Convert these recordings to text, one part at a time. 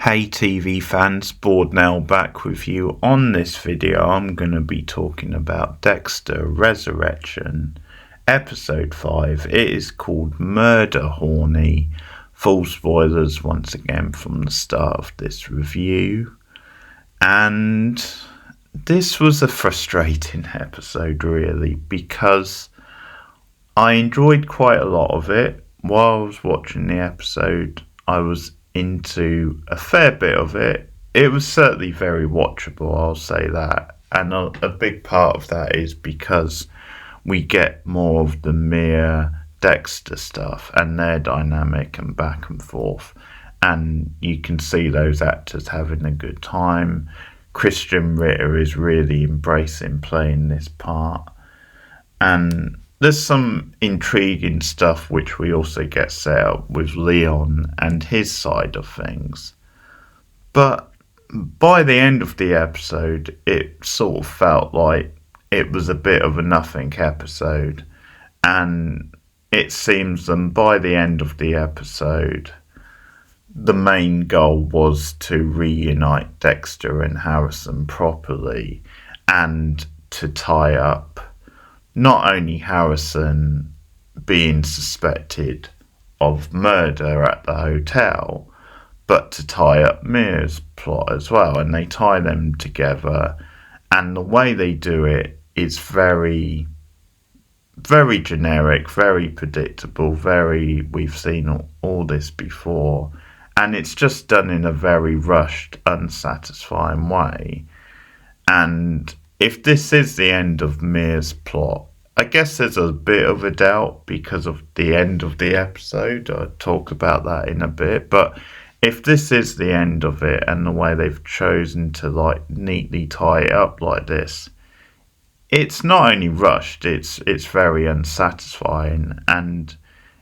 Hey TV fans, Bored Now back with you. On this video I'm going to be talking about Dexter Resurrection, episode 5. It is called Murder Horny. Full spoilers once again from the start of this review. And this was a frustrating episode really, because I enjoyed quite a lot of it. While I was watching the episode, I was into a fair bit of it. It was certainly very watchable, I'll say that. And a big part of that is because we get more of the mere Dexter stuff and their dynamic and back and forth. And you can see those actors having a good time. Christian Ritter is really embracing playing this part. And there's some intriguing stuff which we also get set up with Leon and his side of things. But by the end of the episode, it sort of felt like it was a bit of a nothing episode. And it seems that by the end of the episode, the main goal was to reunite Dexter and Harrison properly and to tie up not only Harrison being suspected of murder at the hotel, but to tie up Mia's plot as well. And they tie them together, and the way they do it is very, very generic, very predictable, we've seen all this before, and it's just done in a very rushed, unsatisfying way. And if this is the end of Mia's plot, I guess there's a bit of a doubt because of the end of the episode. I'll talk about that in a bit. But if this is the end of it and the way they've chosen to neatly tie it up like this, it's not only rushed, it's very unsatisfying, and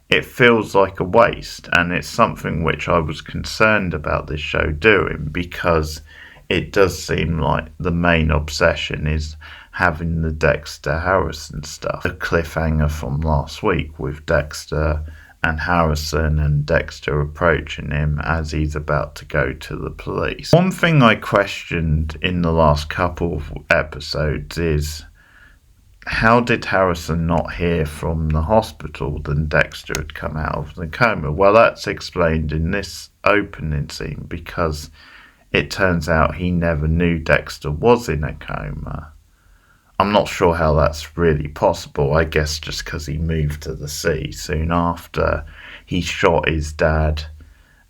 it feels like a waste. And it's something which I was concerned about this show doing, because it does seem like the main obsession is having the Dexter Harrison stuff. The cliffhanger from last week with Dexter and Harrison and Dexter approaching him as he's about to go to the police. One thing I questioned in the last couple of episodes is, how did Harrison not hear from the hospital that Dexter had come out of the coma? Well, that's explained in this opening scene, because it turns out he never knew Dexter was in a coma. I'm not sure how that's really possible. I guess just because he moved to the city soon after he shot his dad,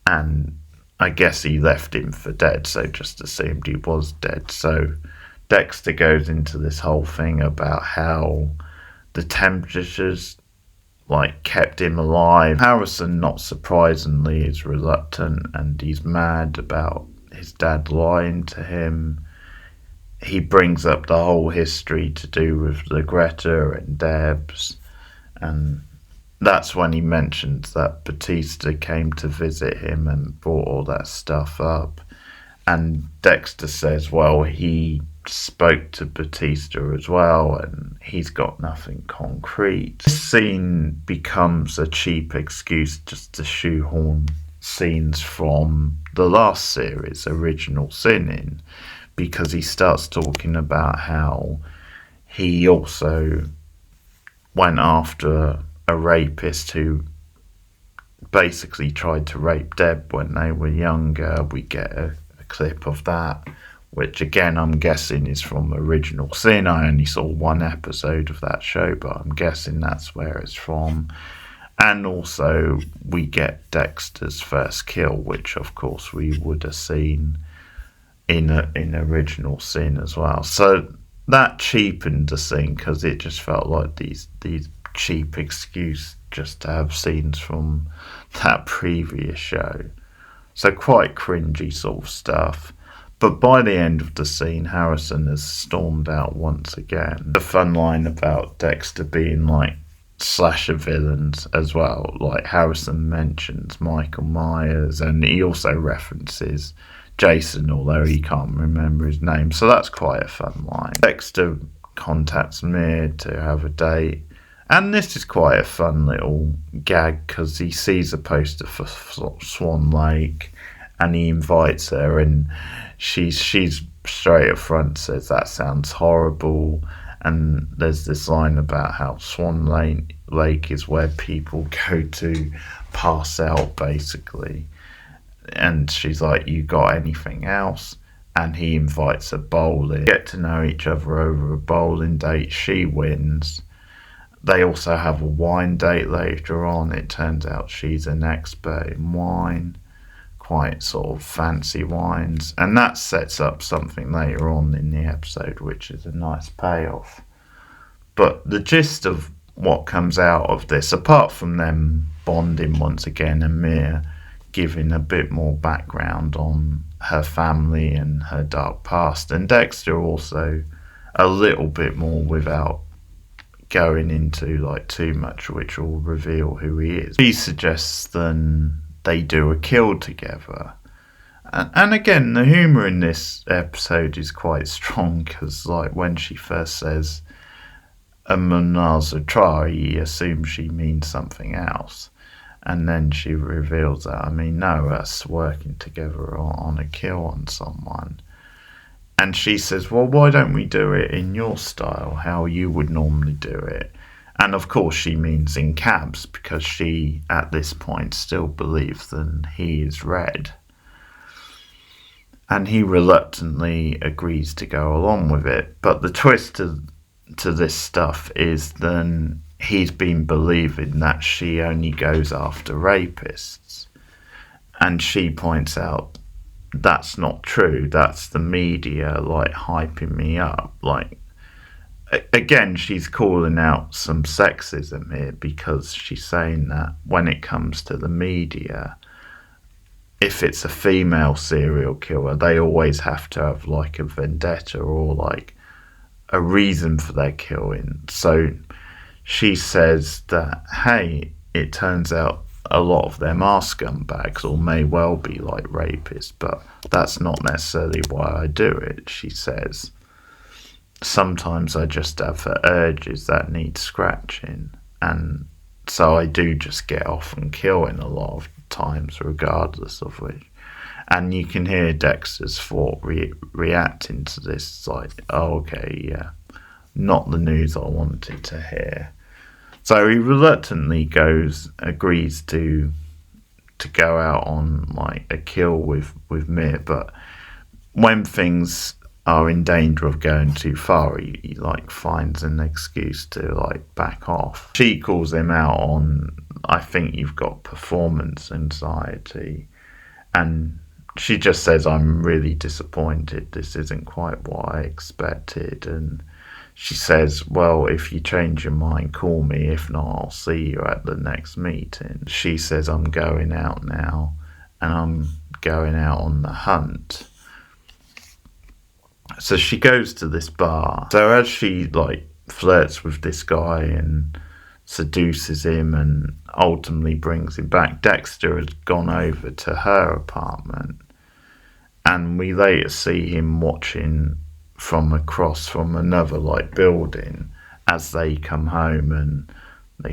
and I guess he left him for dead, so just assumed he was dead. So Dexter goes into this whole thing about how the temperatures kept him alive. Harrison, not surprisingly, is reluctant, and he's mad about his dad lying to him. He brings up the whole history to do with the Greta and Debs, and that's when he mentions that Batista came to visit him and brought all that stuff up. And Dexter says, well, he spoke to Batista as well, and he's got nothing concrete. This scene becomes a cheap excuse just to shoehorn scenes from the last series, Original Sin, in, because he starts talking about how he also went after a rapist who basically tried to rape Deb when they were younger. We get a clip of that, which again I'm guessing is from Original Sin. I only saw one episode of that show, but I'm guessing that's where it's from. And also we get Dexter's first kill, which of course we would have seen in Original Sin as well. So that cheapened the scene, because it just felt like these cheap excuse just to have scenes from that previous show. So quite cringy sort of stuff. But by the end of the scene, Harrison has stormed out once again. The fun line about Dexter being slasher villains as well. Harrison mentions Michael Myers, and he also references Jason, although he can't remember his name. So that's quite a fun line. Dexter contacts Mia to have a date, and this is quite a fun little gag because he sees a poster for Swan Lake, and he invites her, and she's straight up front says that sounds horrible. And there's this line about how Swan Lake is where people go to pass out, basically. And she's like, you got anything else? And he invites her bowling. Get to know each other over a bowling date. She wins. They also have a wine date later on. It turns out she's an expert in wine, quite sort of fancy wines. And that sets up something later on in the episode, which is a nice payoff. But the gist of what comes out of this, apart from them bonding once again and Mia giving a bit more background on her family and her dark past, and Dexter also a little bit more without going into like too much, which will reveal who he is. He suggests then they do a kill together. And again, the humour in this episode is quite strong, because like when she first says a menage a trois, he assumes she means something else. And then she reveals that, I mean, no, us working together on a kill on someone. And she says, well, why don't we do it in your style, how you would normally do it? And of course she means in cabs, because she, at this point, still believes that he is Red. And he reluctantly agrees to go along with it. But the twist to this stuff is then he's been believing that she only goes after rapists. And she points out that's not true. That's the media like hyping me up. Like, again, she's calling out some sexism here, because she's saying that when it comes to the media, if it's a female serial killer, they always have to have like a vendetta or like a reason for their killing. So she says that, hey, it turns out a lot of them are scumbags or may well be like rapists, but that's not necessarily why I do it. She says, sometimes I just have the urges that need scratching, and so I do just get off and kill in a lot of times, regardless of which. And you can hear Dexter's thought reacting to this. It's like, oh, okay, yeah, not the news I wanted to hear. So he reluctantly agrees to go out on like a kill with Mir, but when things are in danger of going too far, he like finds an excuse to like back off. She calls him out on, I think you've got performance anxiety, and she just says, I'm really disappointed, this isn't quite what I expected. And she says, well, if you change your mind, call me. If not, I'll see you at the next meeting. She says, I'm going out now, and I'm going out on the hunt. So she goes to this bar. So as she like flirts with this guy and seduces him and ultimately brings him back, Dexter has gone over to her apartment, and we later see him watching from across from another like building as they come home and they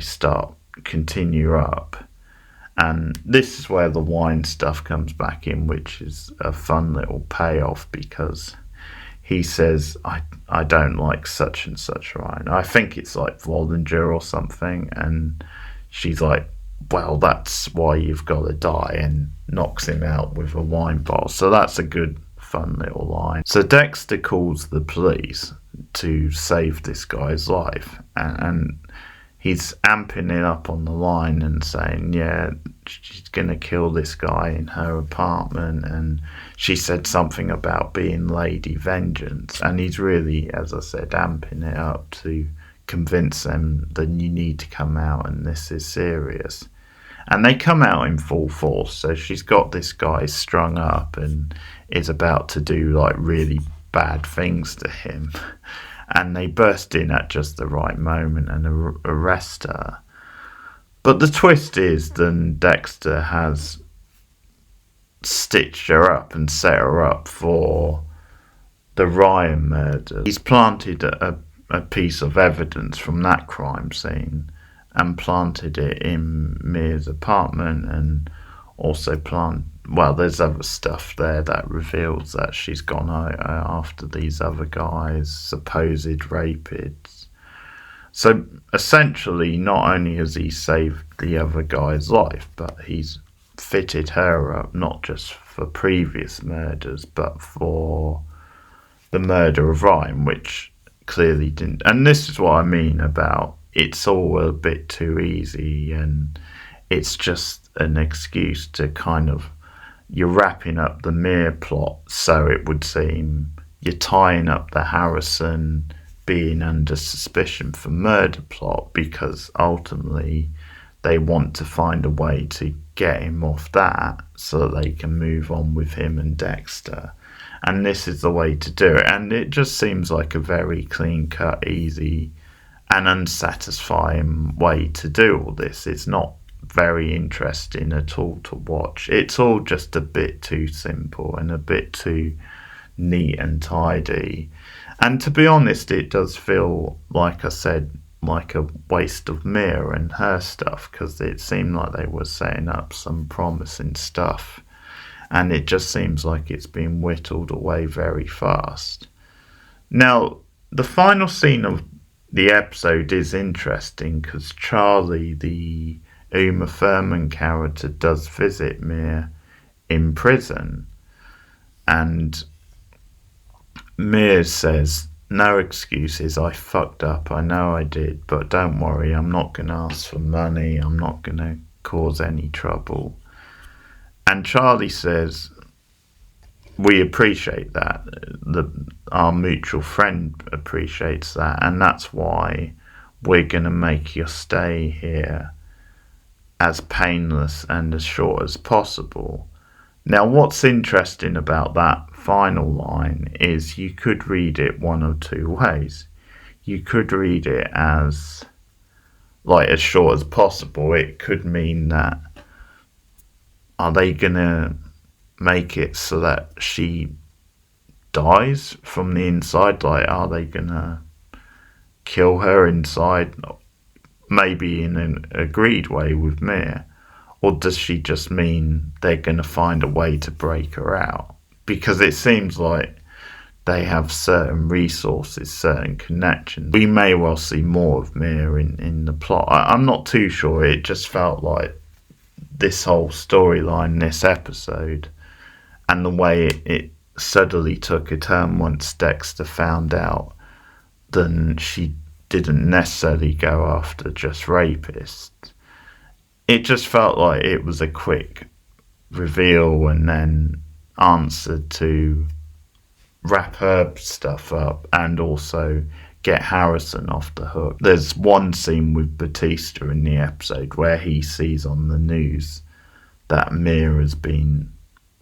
continue up. And this is where the wine stuff comes back in, which is a fun little payoff, because he says, I don't like such and such wine. I think it's like Bollinger or something. And she's like, well, that's why you've got to die, and knocks him out with a wine bottle. So that's a good, fun little line. So Dexter calls the police to save this guy's life. And he's amping it up on the line and saying, yeah, she's going to kill this guy in her apartment. And she said something about being Lady Vengeance. And he's really, as I said, amping it up to convince them that you need to come out and this is serious. And they come out in full force. So she's got this guy strung up and is about to do like really bad things to him. And they burst in at just the right moment and arrest her. But the twist is then Dexter has stitched her up and set her up for the Ryan murder. He's planted a piece of evidence from that crime scene and planted it in Mia's apartment, and also well, there's other stuff there that reveals that she's gone out after these other guys, supposed rapists. So essentially, not only has he saved the other guy's life, but he's fitted her up not just for previous murders, but for the murder of Ryan, which clearly didn't. And this is what I mean about it's all a bit too easy, and it's just an excuse to kind of, you're wrapping up the Mir plot, so it would seem. You're tying up the Harrison being under suspicion for murder plot, because ultimately they want to find a way to get him off that so that they can move on with him and Dexter. And this is the way to do it. And it just seems like a very clean-cut, easy and unsatisfying way to do all this. It's not very interesting at all to watch. It's all just a bit too simple and a bit too neat and tidy. And to be honest, it does feel, like I said, like a waste of Mia and her stuff, because it seemed like they were setting up some promising stuff, and it just seems like it's been whittled away very fast. Now, the final scene of the episode is interesting because Charlie, the Uma Thurman character, does visit Mia in prison, and Mia says, "No excuses, I fucked up, I know I did, but don't worry, I'm not going to ask for money, I'm not going to cause any trouble." And Charlie says, "We appreciate that, our mutual friend appreciates that, and that's why we're going to make your stay here as painless and as short as possible." Now, what's interesting about that final line is you could read it one of two ways. You could read it as, like, as short as possible. It could mean that, are they going to make it so that she dies from the inside? Like, are they going to kill her inside? Maybe in an agreed way with Mia. Or does she just mean they're going to find a way to break her out? Because it seems like they have certain resources, certain connections. We may well see more of Mia in the plot. I'm not too sure. It just felt like this whole storyline, this episode, and the way it suddenly took a turn once Dexter found out, then she didn't necessarily go after just rapists. It just felt like it was a quick reveal and then answer to wrap her stuff up and also get Harrison off the hook. There's one scene with Batista in the episode where he sees on the news that Mia has been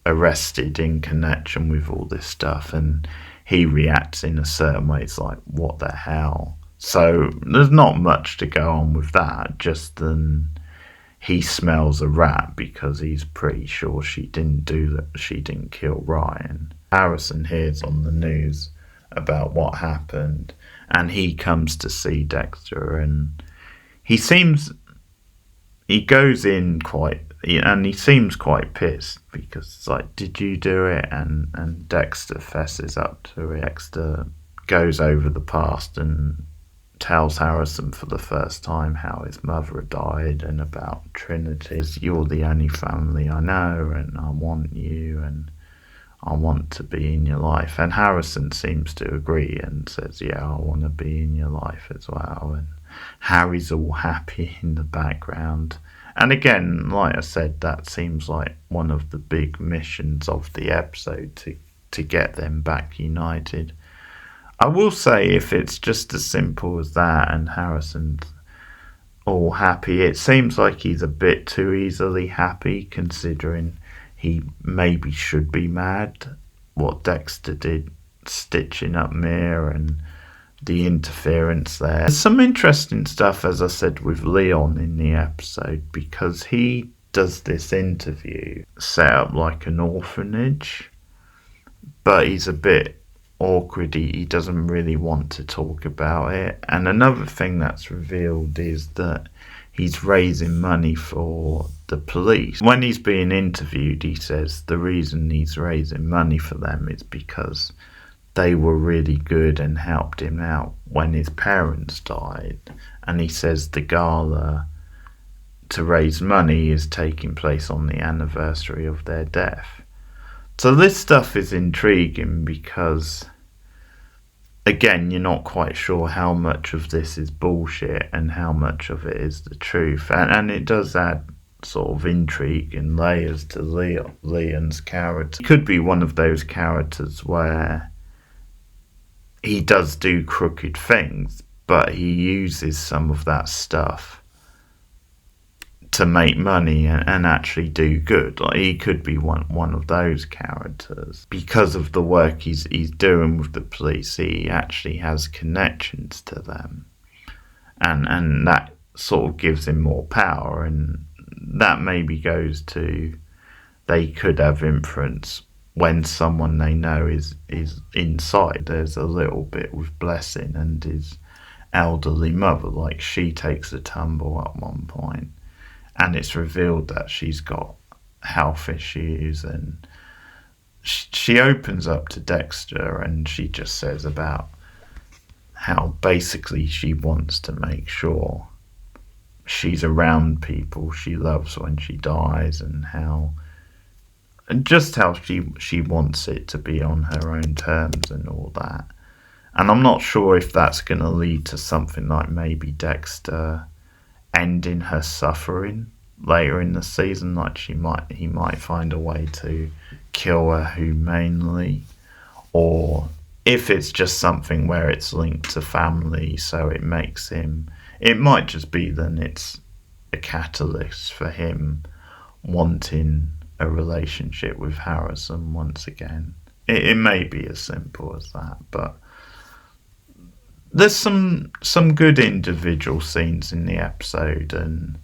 arrested in connection with all this stuff, and he reacts in a certain way. It's like, what the hell? So there's not much to go on with that, just then he smells a rat because he's pretty sure she didn't do that. She didn't kill Ryan. Harrison hears on the news about what happened, and he comes to see Dexter, and he goes in quite, and he seems quite pissed because it's like, did you do it? And Dexter fesses up to it. Dexter goes over the past and tells Harrison for the first time how his mother died and about Trinity. You're the only family I know, and I want you, and I want to be in your life. And Harrison seems to agree and says, yeah, I want to be in your life as well. And Harry's all happy in the background. And again, like I said, that seems like one of the big missions of the episode, to get them back united. I will say, if it's just as simple as that and Harrison's all happy, it seems like he's a bit too easily happy, considering he maybe should be mad what Dexter did, stitching up Mia and the interference there. There's some interesting stuff, as I said, with Leon in the episode, because he does this interview set up like an orphanage, but he's a bit awkward. He doesn't really want to talk about it. And another thing that's revealed is that he's raising money for the police. When he's being interviewed, he says the reason he's raising money for them is because they were really good and helped him out when his parents died. And he says the gala to raise money is taking place on the anniversary of their death. So this stuff is intriguing because, again, you're not quite sure how much of this is bullshit and how much of it is the truth. And it does add sort of intrigue and layers to Leon's character. He could be one of those characters where he does do crooked things, but he uses some of that stuff to make money and actually do good. Like, he could be one of those characters. Because of the work he's doing with the police, he actually has connections to them. And that sort of gives him more power, and that maybe goes to they could have influence when someone they know is inside. There's a little bit with Blessing and his elderly mother. Like, she takes a tumble at one point, and it's revealed that she's got health issues, and she opens up to Dexter, and she just says about how basically she wants to make sure she's around people she loves when she dies, and just how she wants it to be on her own terms and all that. And I'm not sure if that's going to lead to something like maybe Dexter ending her suffering later in the season. Like, he might find a way to kill her humanely, or if it's just something where it's linked to family, so it makes him, it might just be then it's a catalyst for him wanting a relationship with Harrison once again. It may be as simple as that, but there's some good individual scenes in the episode, and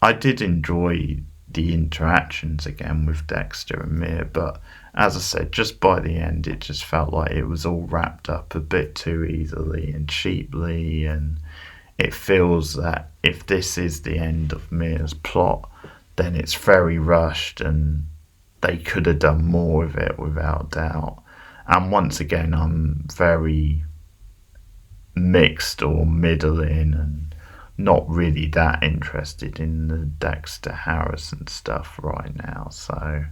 I did enjoy the interactions again with Dexter and Mia, but as I said, just by the end it just felt like it was all wrapped up a bit too easily and cheaply, and it feels that if this is the end of Mia's plot, then it's very rushed and they could have done more of it without doubt. And once again, I'm very mixed or middling and not really that interested in the Dexter Harrison stuff right now. So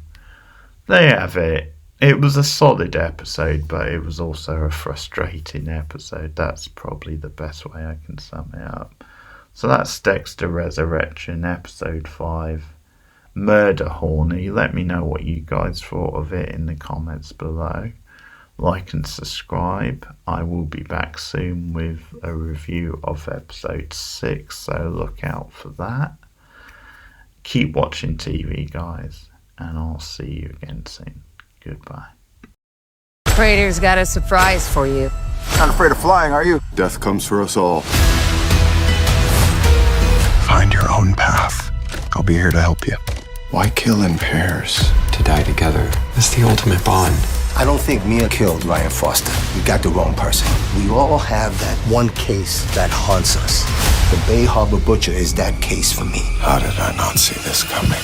there you have it. It was a solid episode, but it was also a frustrating episode. That's probably the best way I can sum it up. So that's Dexter Resurrection, episode 5, Murder Horny. Let me know what you guys thought of it in the comments below. Like and subscribe. I will be back soon with a review of episode 6, so look out for that. Keep watching TV, guys, and I'll see you again soon. Goodbye. Prater's got a surprise for you. Not afraid of flying, are you? Death comes for us all. Find your own path. I'll be here to help you. Why kill in pairs? To die together is the ultimate bond. I don't think Mia killed Ryan Foster. You got the wrong person. We all have that one case that haunts us. The Bay Harbor Butcher is that case for me. How did I not see this coming?